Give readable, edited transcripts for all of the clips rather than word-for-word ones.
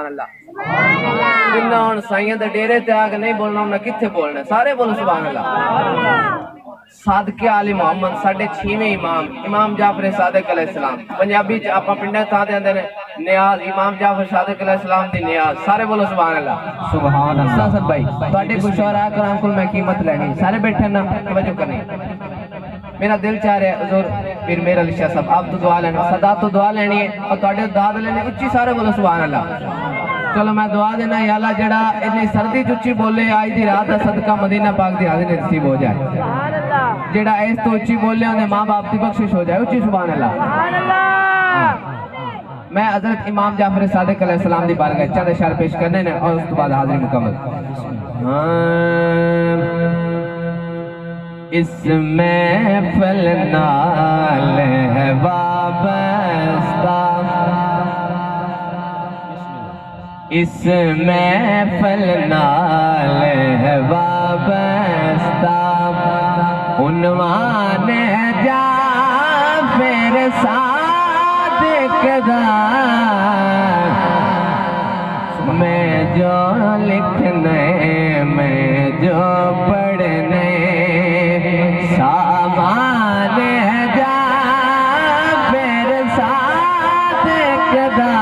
अल्लाह साइयां दे डेरे ते आके नहीं बोलना उन्हें किथे बोलना सारे बोलो सुभान अल्लाह। सादके आली मोहम्मद साढ़े 6वें इमाम इमाम जाफर सादिक अलैहिस्सलाम पंजाबी च आपां पिंडां था देंदे ने नियाज इमाम जाफर सादिक अलैहिस्सलाम दी नियाज सारे बोलो सुभान अल्लाह सुभान अल्लाह। सद भाई तुहाडे कोई शौहरा कराम कोल मैं कीमत लेनी सारे बैठे ना तवज्जो करनी। मेरा दिल चाह रहा है हुजूर फिर मेरा लिशा साहब आप तो दुआ लेना सदा तो दुआ लेनी है और तुहाडे दाद लेनी उच्ची सारे बोलो सुभान अल्लाह। चलो मैं दुआ देना या अल्लाह जड़ा इतनी सर्दी उच्ची बोले आज दी रात का सदका मदीना पाक दी हाज़िरी नसीब हो जाए। जड़ा इस तो उच्ची बोले उन्हें माँ बाप की बख्शिश हो जाए उच्ची सुभान अल्लाह। मैं हजरत इमाम जाफर सादिक अलैहिस्सलाम दी बारगाह चंद इशारे पेश करने ने और उसके बाद हाज़िरी मुकम्मल। इसमें फलनाल है वाबस्ता इसमें फलनाल है वाबस्ता उन्वान जा फिर सादिक दा मैं जो लिखने मैं जो पढ़ने सामान जा फिर सादिक दा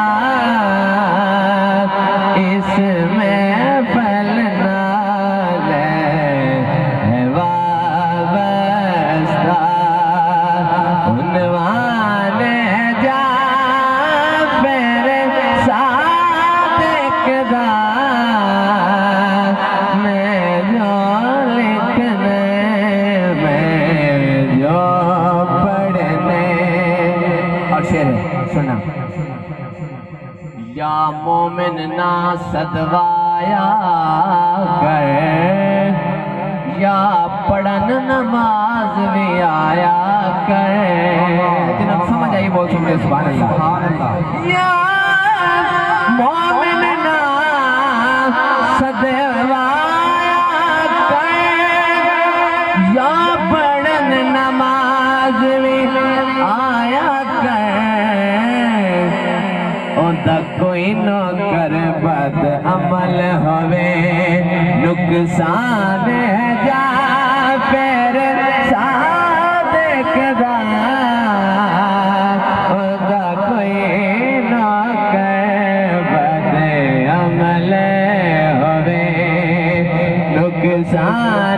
इसमें फलना है वाबस्ता उन्वान जा फिर सादिक दा मैं जो लिखने मैं जो पढ़ने। और शेर सुना या मोमिन ना सदवाया कर या पढ़न नमाज भी आया कर। जिन्हें समझ आई बोल सुन सुभान अल्लाह। या मोमिन ना सदवाया कर या पढ़न नमाज भी आया कर कोई नौकर बद अमल होवे नुकसान जा फिर सादिक दा कोई नौकर बद अमल होवे नुकसान